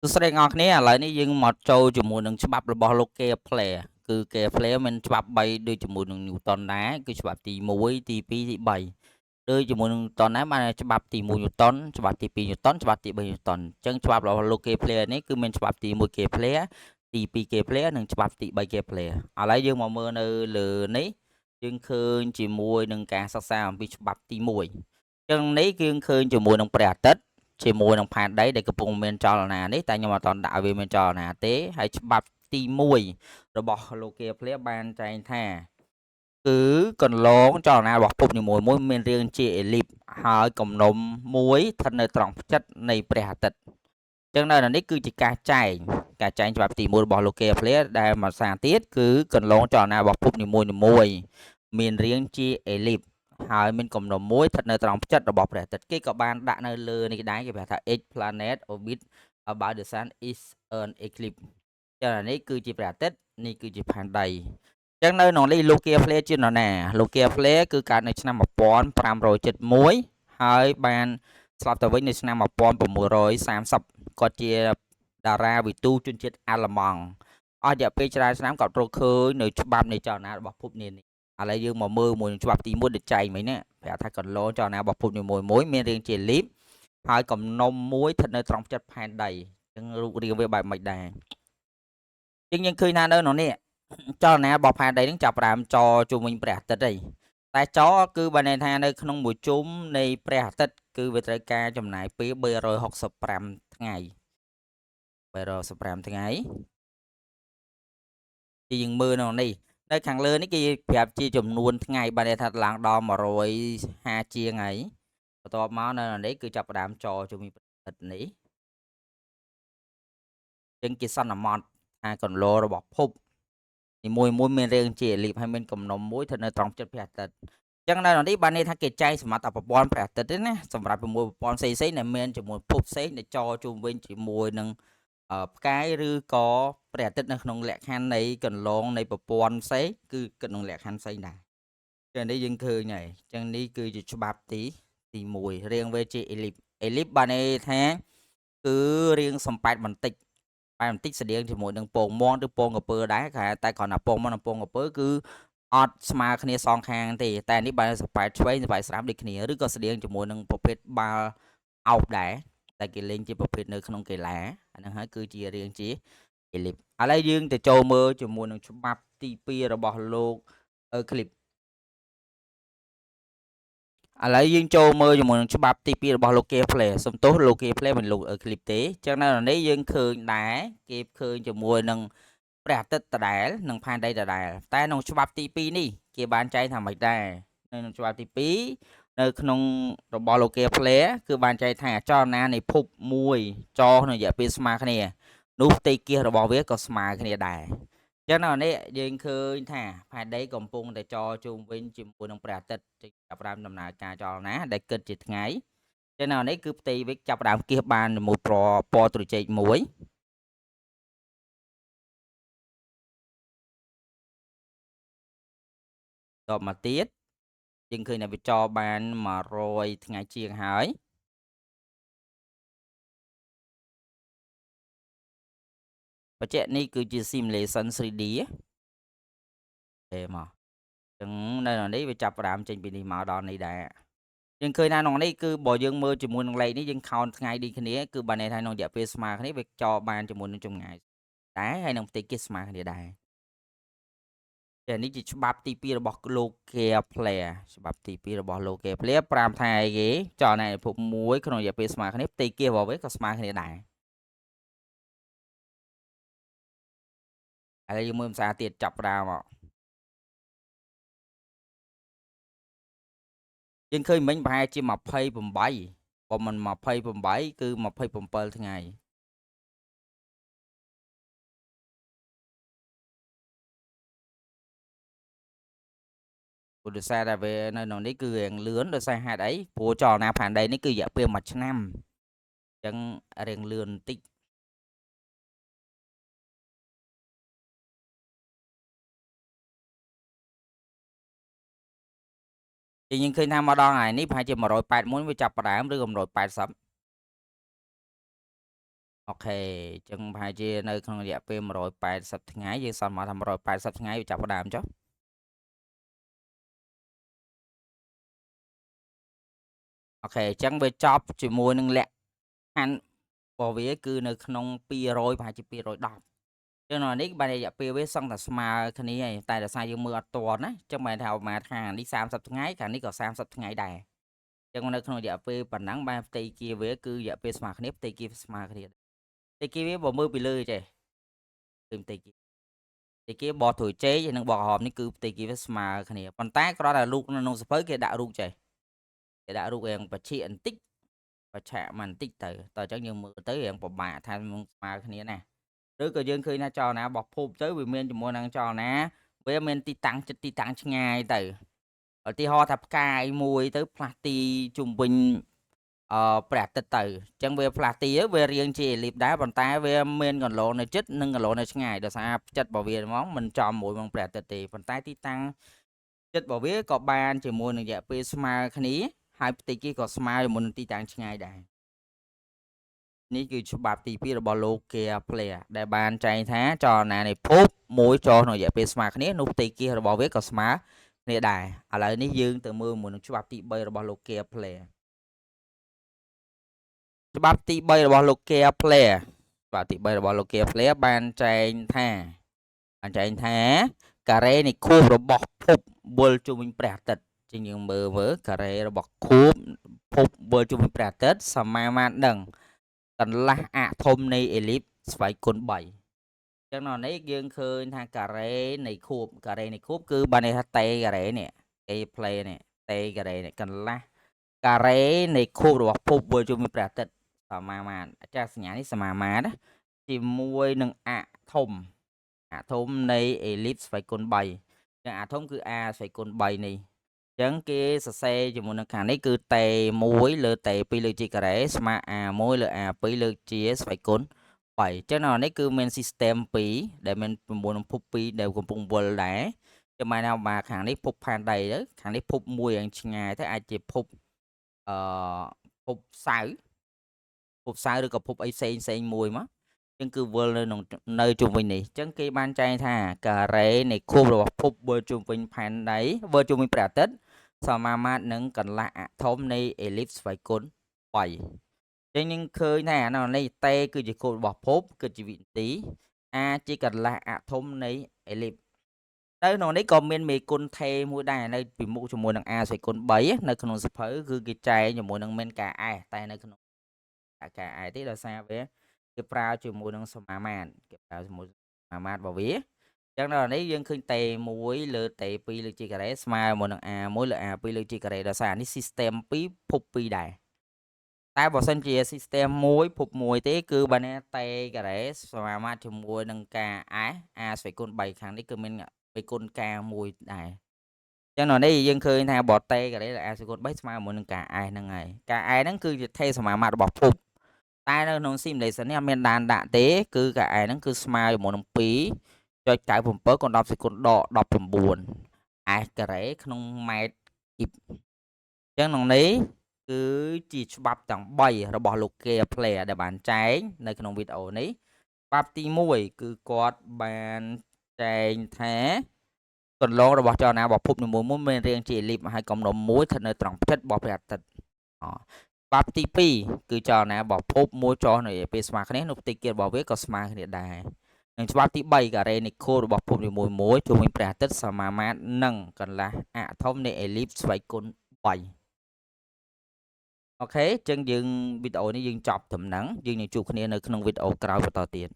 ស្ដីអ្នកគ្នាឥឡូវនេះយើងមកចូលជាមួយនឹងច្បាប់របស់លោក Kepler គឺ Kepler មានច្បាប់3ដូចជាមួយនឹង Newton ដែរគឺច្បាប់ទី1ទី2ទី3ដូចជាមួយនឹង Newton ដែរបានច្បាប់ទី1 Newton ច្បាប់ទី2 Newton ច្បាប់ទី3 Newton អញ្ចឹងច្បាប់របស់លោក Kepler នេះគឺមានច្បាប់ទី1 Kepler ទី2 Kepler និងច្បាប់ទី3 Kepler ឥឡូវយើងមកមើលនៅលើនេះយើងឃើញជាមួយនឹងការសិក្សាអំពីច្បាប់ទី1អញ្ចឹងនេះគឺឃើញជាមួយនឹងព្រះអាទិត្យជាមួយនឹងផែនដីដែលកំពុងមានចលនានេះតែខ្ញុំអត់ទាន់ដាក់ឲ្យវាមានចលនាទេហើយច្បាប់ទី1របស់លោក Kepler បានចែងថាគឺកន្លងចលនារបស់ភពនីមួយៗមានរាងជាអេលីបហើយគំនុំមួយស្ថិតនៅត្រង់ផ្ចិតនៃព្រះអាទិត្យអញ្ចឹងនៅនេះគឺជាការចែងច្បាប់ទី1របស់លោក Kepler ដែលមកសារទៀតគឺកន្លងចលនារបស់ភពនីមួយៗមានរាងជាអេលីបហើយមានគំនុំមួយស្ថិតនៅត្រង់ផ្ចិតរបស់ព្រះអាទិត្យគេក៏បានដាក់នៅលើនេះដែរគេប្រាប់ថា each planet orbit about the sun is an eclipse ចឹងនេះគឺជាព្រះអាទិត្យនេះគឺជាផែនដីចឹងនៅក្នុងនេះលោក Kepler ជានរណាលោក Kepler គឺកើតនៅឆ្នាំ1571ហើយបានស្លាប់ទៅវិញនៅឆ្នាំ1630គាត់ជាតារាវិទូជនជាតិអាល្លឺម៉ង់អស់រយៈពេលច្រើនឆ្នាំគាត់រកឃើញនៅច្បាប់នៃចលនារបស់ភពនានាឥឡូវយើងមកមើលមួយនឹងច្បាប់ទី1ដែលចែងមិញណាប្រាប់ថាកន្លងចលនារបស់ភពនីមួយៗមានរាងជាលីបហើយកំណុំមួយស្ថិតនៅត្រង់ផ្ចិតផែនដីចឹងរូបរាងវាបែបមិនដែរយើងឃើញថានៅក្នុងនេះចលនារបស់ផែនដីនឹងចាប់ផ្ដើមចជុំវិញព្រះអាទិត្យហើយតែចគឺបានន័យថានៅក្នុងមួយជុំនៃព្រះអាទិត្យគឺវាត្រូវការចំណាយពេល365ថ្ងៃ365ថ្ងៃជាយើងមើលក្នុងនេះនៅខាងលើនេះគេប្រាប់ជាចំនួនថ្ងៃបានន័យថាឡើងដល់150ជាងហើយបន្ទាប់មកនៅនេះគឺចាប់ផ្ដើមចជុំវិញព្រះអាទិត្យនេះចឹងគេសន្មតថាកន្លងរបស់ភពនីមួយៗមានរាងជាអេលីបហើយមានគំនុំមួយស្ថិតនៅត្រង់ផ្ចិតព្រះអាទិត្យចឹងនៅនេះបានន័យថាគេចែងសម្រាប់តែប្រព័ន្ធព្រះអាទិត្យទេណាសម្រាប់ជាមួយប្រព័ន្ធផ្សេងៗដែលមានជាមួយភពផ្សេងដែលចជុំវិញជាមួយនឹងផ្កាយឬក៏ព្រះអាទិត្យនៅក្នុងលក្ខខណ្ឌនៃកន្លងនៃប្រព័ន្ធផ្សេងគឺក្នុងលក្ខខណ្ឌផ្សេងដែរចឹងនេះយើងឃើញហើយចឹងនេះគឺជាច្បាប់ទី1រាងវាជាអេលីបបានន័យថាគឺរាងសំប៉ែតបន្តិចស្តៀងជាមួយនឹងពងមាន់ឬពងក្រពើដែរតែគ្រាន់តែពងមាន់និងពងក្រពើគឺអត់ស្មើគ្នាសងខាងទេតែនេះបានសប៉ែតឆ្វេងសប៉ែតស្ដាំដូចគ្នាឬក៏ស្តៀងជាមួយនឹងប្រភេទបាល់អោបដែរតែគេលេងជាប្រភេទនៅក្នុងកីឡាអាហ្នឹងហើយគឺជារាងជាអេលីបឥឡូវយើងទៅចូលមើលជាមួយនឹងច្បាប់ទី2របស់លោកអឺឃ្លីបឥឡូវយើងចូលមើលជាមួយនឹងច្បាប់ទី2របស់លោក Kepler សំទោសលោក Kepler មិនលោកឃ្លីបទេចឹងនៅនេះយើងឃើញដែរគេឃើញជាមួយនឹងព្រះអាទិត្យដដែលនិងផែនដីដដែលតែក្នុងច្បាប់ទី2នេះគេបានចែងថាម៉េចដែរនៅក្នុងច្បាប់ទី2នៅក្នុងរបស់លោក Kepler គឺបានចែងថាចលនានៃភពមួយចក្នុងរយៈពេលស្មើគ្នានោះផ្ទៃគាសរបស់វាក៏ស្មើគ្នាដែរចឹងនៅនេះយើងឃើញថាផែនដីកំពុងតែចជុំវិញជាមួយនឹងព្រះអាទិត្យចាប់ផ្ដើមដំណើរការចលនាដែលគិតជាថ្ងៃចឹងនៅនេះគឺផ្ទៃវាចាប់ផ្ដើមគៀសបានជាមួយពណ៌ត្រចេកមួយតបមកទៀតយើងឃើញថាវាចបាន100ថ្ងៃជាងហើយបច្ចេកនេះគឺជា simulation 3D ទេមកចឹងនៅនេះវាចាប់ផ្ដើមចេញពីនេះមកដល់នេះដែរយើងឃើញថាក្នុងនេះគឺបើយើងមើលជាមួយនឹងលេខនេះយើងខោនថ្ងៃដូចគ្នាគឺបានន័យថាក្នុងរយៈពេលស្មើគ្នាវាចបានជាមួយនឹងចម្ងាយដែរហើយនឹងផ្ទៃគាសស្មើគ្នាដែរតែនេះជាច្បាប់ទី2របស់លោក Kepler ច្បាប់ទី2របស់លោក Kepler 5ថាអីគេចលនាពិភពមួយក្នុងរយៈពេលស្មើគ្នាផ្ទៃគាសរបស់វាក៏ស្មើគ្នាដែរឥឡូវយើងមើលភាសាទៀតចាប់ផ្ដើមមកយើងឃើញមិញប្រហែលជា28បើមិន28គឺ27ថ្ងៃព្រោះដោយសារតែវានៅក្នុងនេះគឺរៀងលឿនដោយសារហេតុអីព្រោះចលនាផែនដីនេះគឺរយៈពេល1ឆ្នាំអញ្ចឹងរៀងលឿនបន្តិចយើងឃើញថាមកដល់ថ្ងៃនេះប្រហែលជា181វាចាប់ផ្ដើមឬក៏180 អូខេចឹងប្រហែលជានៅក្នុងរយៈពេល180ថ្ងៃយើងសន្មតថា180ថ្ងៃវាចាប់ផ្ដើមចុះអូខេចឹងវាចប់ជាមួយនឹងលក្ខខណ្ឌរបស់វាគឺនៅក្នុង200ប្រហែលជា210ចឹងនេះបានរយៈពេលវាសឹងតែស្មើគ្នាហើយតែដោយសារយើងមើលអត់ទាន់ណាចឹងមិនថាប្រហែលខាងនេះ30ថ្ងៃខាងនេះក៏30ថ្ងៃដែរចឹងនៅក្នុងរយៈពេលប៉ុណ្ណឹងបានផ្ទៃគាវាគឺរយៈពេលស្មើគ្នាផ្ទៃគាស្មើគ្នាផ្ទៃគាវាបើមើលពីលើចេះគឺផ្ទៃគាផ្ទៃគាបោះត្រួយចេកហើយនិងបោះក្រហមនេះគឺផ្ទៃគាវាស្មើគ្នាប៉ុន្តែគ្រាន់តែរូបនៅក្នុងសភៅគេដាក់រូបចេះគេដាក់រូបរៀងបច្ឆិបន្តិចបច្ឆៈមកបន្តិចទៅតើអញ្ចឹងយើងមើលទៅរៀងពិបាកថានឹងស្មើគ្នាណាឬក៏យើងឃើញថាចលនារបស់ភពទៅវាមានជាមួយនឹងចលនាវាមានទីតាំងចិត្តទីតាំងឆ្ងាយទៅឧទាហរណ៍ថាផ្កាយមួយទៅផ្លាស់ទីជុំវិញព្រះអាទិត្យទៅអញ្ចឹងវាផ្លាស់ទីវារៀងជាអេលីបដែរប៉ុន្តែវាមានកន្លងនៅជិតនិងកន្លងនៅឆ្ងាយដោយសារចិត្តរបស់វាហ្មងមិនចំមួយនឹងព្រះអាទិត្យទេប៉ុន្តែទីតាំងចិត្តរបស់វាក៏បានជាមួយនឹងរយៈពេលស្មើគ្នាហើយផ្ទៃគេក៏ស្មើជាមួយនឹងទីតាំងឆ្ងាយដែរនេះគឺច្បាប់ទី2របស់លោកគេផ្លេដែលបានចែងថាចលនានៃភពមួយចុះក្នុងរយៈពេលស្មើគ្នានោះផ្ទៃគេរបស់វាក៏ស្មើគ្នាដែរឥឡូវនេះយើងទៅមើលមួយនឹងច្បាប់ទី3របស់លោកគេផ្លេច្បាប់ទី3របស់លោកគេផ្លេច្បាប់ទី3របស់លោកគេផ្លេបានចែងថាការ៉េនៃខួបរបស់ភពវិលជុំវិញព្រះអាទិត្យជាងយើងមើលការ៉េរបស់ខួបភពវិលជុំវិញព្រះអាទិត្យសមាមាត្រនឹងកន្លះអាកធំនៃអេលីបស្វ័យគុណ3អញ្ចឹងនៅនេះយើងឃើញថាការ៉េនៃខួបគឺបានន័យថាតេការ៉េនេះគេផ្លេនេះតេការ៉េនេះកន្លះការ៉េនៃខួបរបស់ភពវិលជុំវិញព្រះអាទិត្យសមាមាត្រចាសញ្ញានេះសមាមាត្រជាមួយនឹងអាកធំនៃអេលីបស្វ័យគុណ3ចឹងអាធំគឺ a ស្វ័យគុណ3នេះចឹងគេសរសេរជាមួយនឹងខាងនេះគឺតេ1លើតេ2លើជាការ៉េស្មើ a1 លើ a2 លើជាស្វ័យគុណ3ចឹងនៅនេះគឺមាន system 2ដែលមាន9នឹងភព2ដែលកំពុងវិលដែរចាំមកមកខាងនេះភពផែនដីទៅខាងនេះភពមួយយ៉ាងឆ្ងាយទៅអាចជាភពភពសៅរ៍ឬក៏ភពអីផ្សេងមួយមកចឹងគឺវិលនៅជុំវិញនេះចឹងគេបានចែងថាការ៉េនៃខួបរបស់ភពវិលជុំវិញផែនដីវិលជុំវិញព្រះអាទិត្យសមាមាត្រនឹងកន្លះអាធំនៃអេលីបស្វ័យគុណ3ចឹងយើងឃើញថានៅនេះតេគឺជាខួបរបស់ភពគឺជាវិនាទីaជាកន្លះអាធំនៃអេលីបទៅក្នុងនេះក៏មានមេគុណថេមួយដែរនៅពីមុខជាមួយនឹង a ស្វ័យគុណ3នៅក្នុងសភៅគឺគេចែងជាមួយនឹងមានការ s តែនៅក្នុងការ s ទេដោយសារវាគេប្រើជាមួយនឹងសមាមាត្រគេប្រើជាមួយសមាមាត្ររបស់វាចឹងដល់នេះយើងឃើញតេ1លើតេ2លើជាការ៉េស្មើជាមួយនឹង a1 លើ a2 លើជាការ៉េដោយសារនេះ system 2ភព2ដែរតែបើសិនជា system 1ភព1ទេគឺបើណាតេការ៉េសមាមាត្រជាមួយនឹងការ s a ស្វ័យគុណ3ខាងនេះគឺមានមេគុណការ1ដែរចឹងនៅនេះយើងឃើញថាបតេការ៉េ a ស្វ័យគុណ3ស្មើជាមួយនឹងការ s ហ្នឹងហើយការ s ហ្នឹងគឺជាថេសមាមាត្ររបស់ភពតែនៅក្នុង simulation នេះអត់មានដានដាក់ទេគឺកាឯហ្នឹងគឺស្មើជាមួយនឹង 2.97 កុំ10សេគុណដក19 s ការ៉េក្នុងម៉ែត្រគីបអញ្ចឹងក្នុងនេះគឺជាច្បាប់ទាំង3របស់លោកគេផ្លេដែលបានចែងនៅក្នុងវីដេអូនេះច្បាប់ទី1គឺគាត់បានចែងថាកន្លងរបស់ចលនារបស់ភពនីមួយៗមានរាងជាអេលីបហើយកំណុំមួយស្ថិតនៅត្រង់ផ្ចិតរបស់ព្រះអាទិត្យច្បាប់ទី2គឺចលនារបស់ភពមួយចុះនៅពេលស្មើគ្នានោះផ្ទៃគារបស់វាក៏ស្មើគ្នាដែរនិងច្បាប់ទី3ការ៉េនៃខួររបស់ភពនីមួយៗជុំវិញព្រះអាទិត្យសមាមាត្រនឹងកន្លះអាថមនៃអេលីបស្វ័យគុណ3អូខេចឹងយើងវីដេអូនេះយើងចប់ត្រឹមហ្នឹងយើងនឹងជួបគ្នានៅក្នុងវីដេអូក្រោយបន្តទៀត